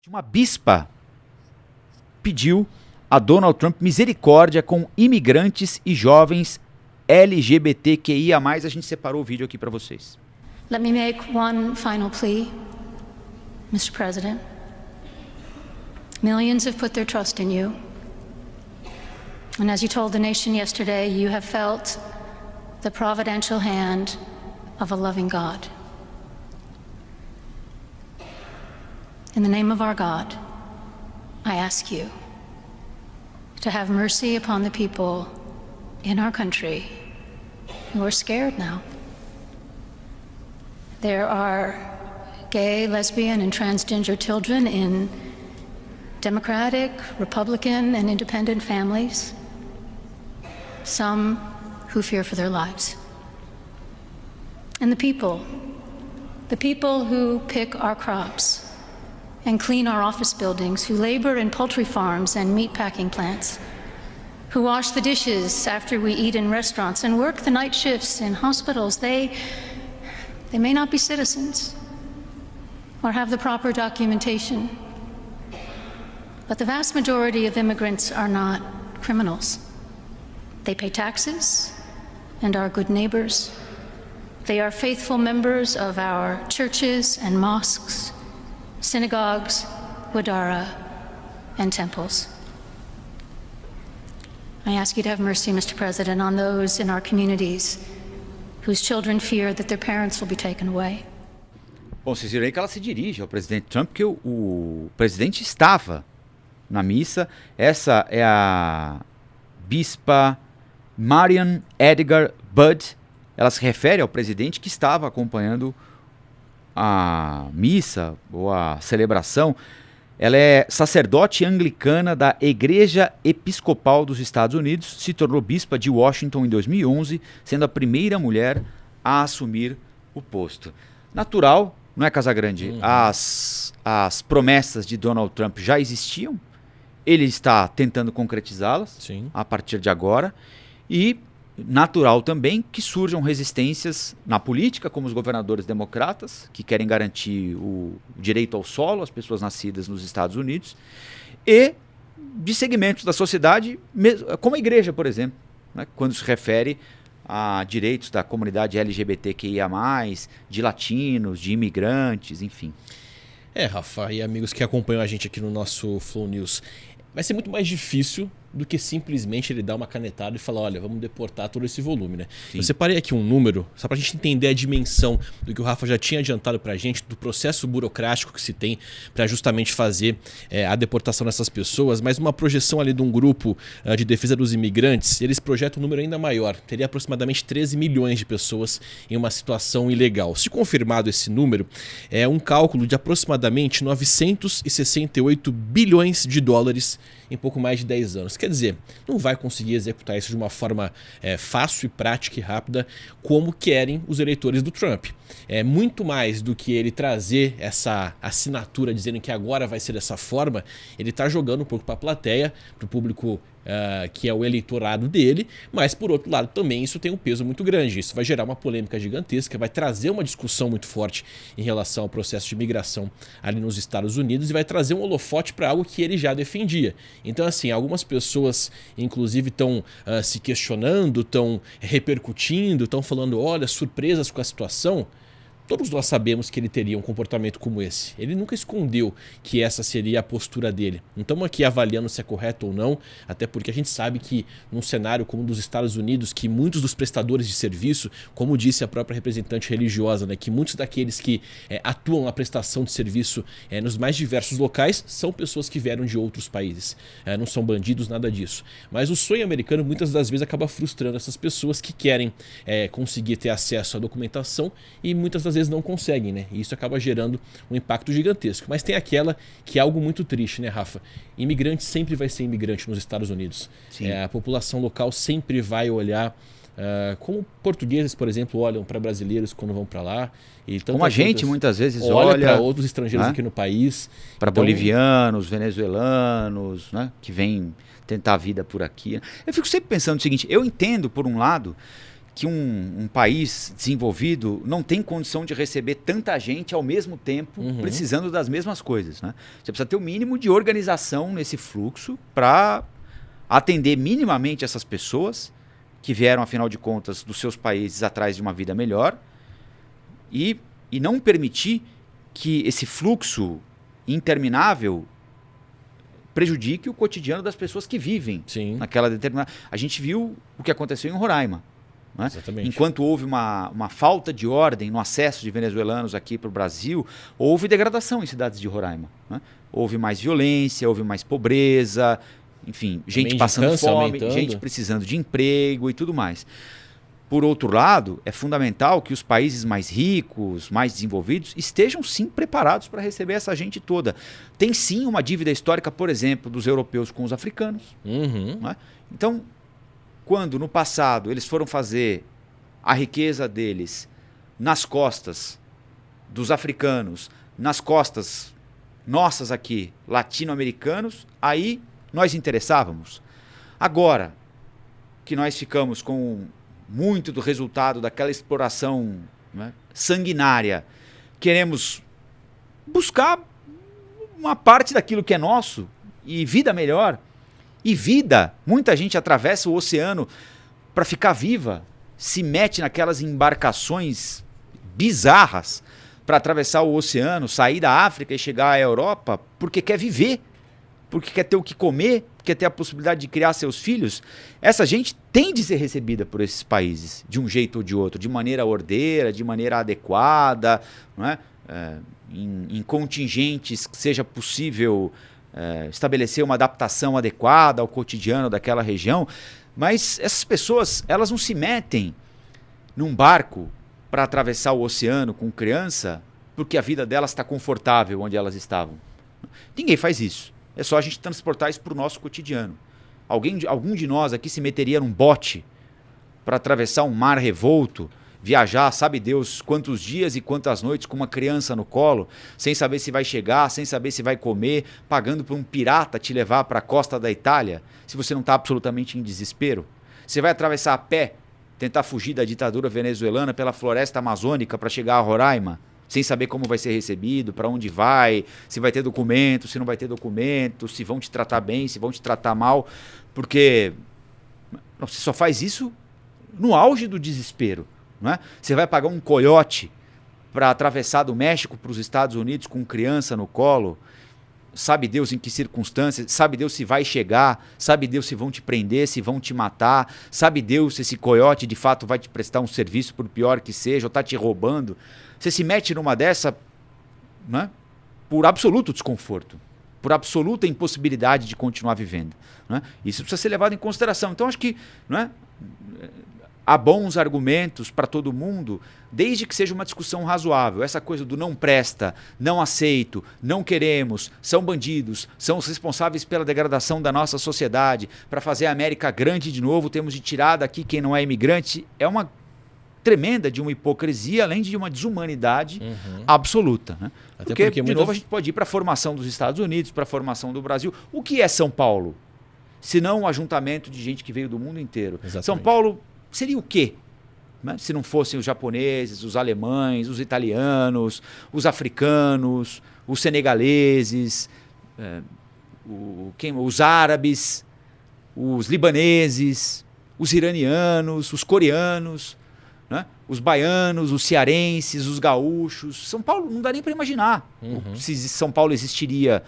Uma bispa pediu a Donald Trump misericórdia com imigrantes e jovens LGBTQIA+. A gente separou o vídeo aqui para vocês. Let me make one final plea, Mr. President. Millions have put their trust in you. And as you told the nation yesterday, you have felt the providential hand of a loving God. In the name of our God, I ask you to have mercy upon the people in our country who are scared now. There are gay, lesbian, and transgender children in Democratic, Republican, and independent families. Some who fear for their lives. And the people who pick our crops and clean our office buildings, who labor in poultry farms and meat packing plants, who wash the dishes after we eat in restaurants and work the night shifts in hospitals, they may not be citizens or have the proper documentation, but the vast majority of immigrants are not criminals. They pay taxes and are good neighbors. They are faithful members of our churches and mosques, synagogues, wadara, and temples. I ask you to have mercy, Mr. President, on those in our communities whose children fear that their parents will be taken away. Bom, vocês viram aí que ela se dirige ao presidente Trump, porque o presidente estava na missa. Essa é a bispa Marian Edgar Budd. Ela se refere ao presidente que estava acompanhando a missa ou a celebração. Ela é sacerdote anglicana da Igreja Episcopal dos Estados Unidos, se tornou bispa de Washington em 2011, sendo a primeira mulher a assumir o posto. Natural, não é, Casagrande? As promessas de Donald Trump já existiam, ele está tentando concretizá-las a partir de agora, e natural também que surjam resistências na política, como os governadores democratas, que querem garantir o direito ao solo às pessoas nascidas nos Estados Unidos, e de segmentos da sociedade, como a igreja, por exemplo, né, quando se refere a direitos da comunidade LGBTQIA+, de latinos, de imigrantes, enfim. Rafa, e amigos que acompanham a gente aqui no nosso Flow News, vai ser muito mais difícil do que simplesmente ele dar uma canetada e falar, olha, vamos deportar todo esse volume, né? Eu separei aqui um número, só pra gente entender a dimensão do que o Rafa já tinha adiantado pra gente, do processo burocrático que se tem para justamente fazer a deportação dessas pessoas, mas uma projeção ali de um grupo de defesa dos imigrantes, eles projetam um número ainda maior, teria aproximadamente 13 milhões de pessoas em uma situação ilegal. Se confirmado esse número, é um cálculo de aproximadamente 968 bilhões de dólares em pouco mais de 10 anos. Quer dizer, não vai conseguir executar isso de uma forma fácil e prática e rápida como querem os eleitores do Trump. É muito mais do que ele trazer essa assinatura dizendo que agora vai ser dessa forma, ele está jogando um pouco para a plateia, para o público que é o eleitorado dele, mas por outro lado também isso tem um peso muito grande. Isso vai gerar uma polêmica gigantesca, vai trazer uma discussão muito forte em relação ao processo de imigração ali nos Estados Unidos e vai trazer um holofote para algo que ele já defendia. Então assim, algumas pessoas inclusive estão se questionando, estão repercutindo, estão falando, olha, surpresas com a situação. Todos nós sabemos que ele teria um comportamento como esse. Ele nunca escondeu que essa seria a postura dele. Não estamos aqui avaliando se é correto ou não, até porque a gente sabe que num cenário como o dos Estados Unidos, que muitos dos prestadores de serviço, como disse a própria representante religiosa, né, que muitos daqueles que atuam na prestação de serviço nos mais diversos locais são pessoas que vieram de outros países. Não são bandidos, nada disso. Mas o sonho americano muitas das vezes acaba frustrando essas pessoas que querem conseguir ter acesso à documentação e muitas das vezes não conseguem, né? E isso acaba gerando um impacto gigantesco. Mas tem aquela que é algo muito triste, né, Rafa? Imigrante sempre vai ser imigrante nos Estados Unidos. A população local sempre vai olhar como portugueses, por exemplo, olham para brasileiros quando vão para lá. E como a gente muitas vezes olha para outros estrangeiros aqui no país. Para bolivianos, venezuelanos, né, que vêm tentar a vida por aqui. Eu fico sempre pensando o seguinte, eu entendo, por um lado, que um país desenvolvido não tem condição de receber tanta gente ao mesmo tempo, precisando das mesmas coisas, né? Você precisa ter o mínimo de organização nesse fluxo para atender minimamente essas pessoas que vieram, afinal de contas, dos seus países atrás de uma vida melhor e não permitir que esse fluxo interminável prejudique o cotidiano das pessoas que vivem naquela determinada... A gente viu o que aconteceu em Roraima. Né? Enquanto houve uma falta de ordem no acesso de venezuelanos aqui para o Brasil, houve degradação em cidades de Roraima. Né? Houve mais violência, houve mais pobreza, enfim, gente passando fome, gente precisando de emprego e tudo mais. Por outro lado, é fundamental que os países mais ricos, mais desenvolvidos, estejam sim preparados para receber essa gente toda. Tem sim uma dívida histórica, por exemplo, dos europeus com os africanos. Né? Então, quando no passado eles foram fazer a riqueza deles nas costas dos africanos, nas costas nossas aqui, latino-americanos, aí nós interessávamos. Agora que nós ficamos com muito do resultado daquela exploração, né, sanguinária, queremos buscar uma parte daquilo que é nosso e vida melhor. E vida, muita gente atravessa o oceano para ficar viva, se mete naquelas embarcações bizarras para atravessar o oceano, sair da África e chegar à Europa porque quer viver, porque quer ter o que comer, quer ter a possibilidade de criar seus filhos. Essa gente tem de ser recebida por esses países, de um jeito ou de outro, de maneira ordeira, de maneira adequada, não é? Em contingentes que seja possível estabelecer uma adaptação adequada ao cotidiano daquela região. Mas essas pessoas, elas não se metem num barco para atravessar o oceano com criança porque a vida delas está confortável onde elas estavam. Ninguém faz isso. É só a gente transportar isso para o nosso cotidiano. Algum de nós aqui se meteria num bote para atravessar um mar revolto, viajar, sabe Deus, quantos dias e quantas noites com uma criança no colo, sem saber se vai chegar, sem saber se vai comer, pagando para um pirata te levar para a costa da Itália, se você não está absolutamente em desespero? Você vai atravessar a pé, tentar fugir da ditadura venezuelana pela floresta amazônica para chegar a Roraima, sem saber como vai ser recebido, para onde vai, se vai ter documento, se não vai ter documento, se vão te tratar bem, se vão te tratar mal, porque você só faz isso no auge do desespero. Não é? Você vai pagar um coiote para atravessar do México para os Estados Unidos com criança no colo, sabe Deus em que circunstâncias, sabe Deus se vai chegar, sabe Deus se vão te prender, se vão te matar, sabe Deus se esse coiote de fato vai te prestar um serviço, por pior que seja, ou está te roubando. Você se mete numa dessa, né, por absoluto desconforto, por absoluta impossibilidade de continuar vivendo. Né? Isso precisa ser levado em consideração. Então acho que, né, há bons argumentos para todo mundo, desde que seja uma discussão razoável. Essa coisa do não presta, não aceito, não queremos, são bandidos, são os responsáveis pela degradação da nossa sociedade. Para fazer a América grande de novo, temos de tirar daqui quem não é imigrante. É uma tremenda de uma hipocrisia, além de uma desumanidade absoluta. Né? Porque de novo, a gente pode ir para a formação dos Estados Unidos, para a formação do Brasil. O que é São Paulo? Se não um ajuntamento de gente que veio do mundo inteiro. Exatamente. São Paulo seria o quê? Né? Se não fossem os japoneses, os alemães, os italianos, os africanos, os senegaleses, os árabes, os libaneses, os iranianos, os coreanos, né? Os baianos, os cearenses, os gaúchos. São Paulo não dá nem para imaginar se São Paulo existiria.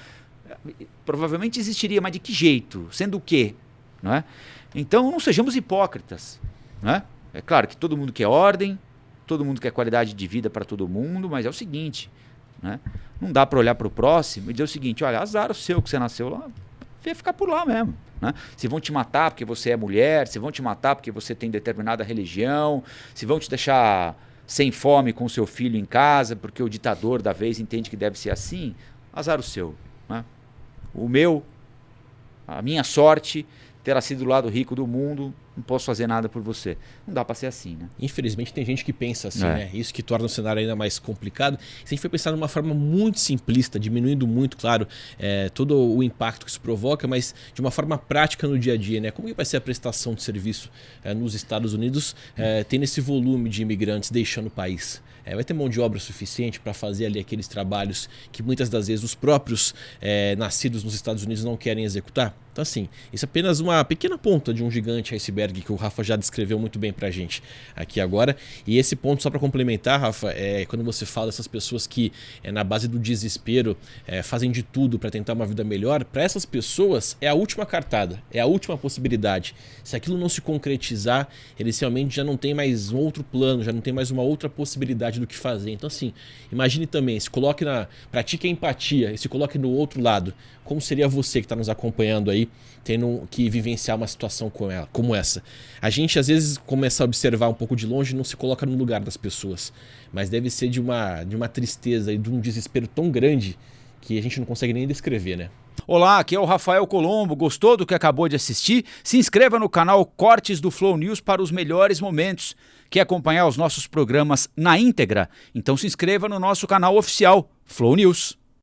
Provavelmente existiria, mas de que jeito? Sendo o quê? Não é? Então não sejamos hipócritas. Né? É claro que todo mundo quer ordem, todo mundo quer qualidade de vida para todo mundo, mas é o seguinte, né? Não dá para olhar para o próximo e dizer o seguinte: olha, azar o seu que você nasceu lá, vai ficar por lá mesmo. Né? Se vão te matar porque você é mulher, se vão te matar porque você tem determinada religião, se vão te deixar sem fome com o seu filho em casa porque o ditador da vez entende que deve ser assim, azar o seu. Né? A minha sorte terá sido do lado rico do mundo, não posso fazer nada por você. Não dá para ser assim, né? Infelizmente tem gente que pensa assim, né? Isso que torna o cenário ainda mais complicado. Se a gente for pensar de uma forma muito simplista, diminuindo muito, claro, todo o impacto que isso provoca, mas de uma forma prática no dia a dia, né? Como que vai ser a prestação de serviço nos Estados Unidos, tendo esse volume de imigrantes deixando o país? Vai ter mão de obra suficiente para fazer ali aqueles trabalhos que muitas das vezes os próprios nascidos nos Estados Unidos não querem executar? Então assim, isso é apenas uma pequena ponta de um gigante iceberg que o Rafa já descreveu muito bem pra gente aqui agora. E esse ponto, só para complementar, Rafa, quando você fala dessas pessoas que na base do desespero fazem de tudo para tentar uma vida melhor, para essas pessoas é a última cartada, é a última possibilidade. Se aquilo não se concretizar, eles realmente já não tem mais um outro plano, já não tem mais uma outra possibilidade do que fazer. Então assim, imagine também, pratique a empatia e se coloque no outro lado. Como seria você que está nos acompanhando aí, tendo que vivenciar uma situação como essa? A gente às vezes começa a observar um pouco de longe e não se coloca no lugar das pessoas. Mas deve ser de uma tristeza e de um desespero tão grande que a gente não consegue nem descrever, né? Olá, aqui é o Rafael Colombo. Gostou do que acabou de assistir? Se inscreva no canal Cortes do Flow News para os melhores momentos. Quer acompanhar os nossos programas na íntegra? Então se inscreva no nosso canal oficial Flow News.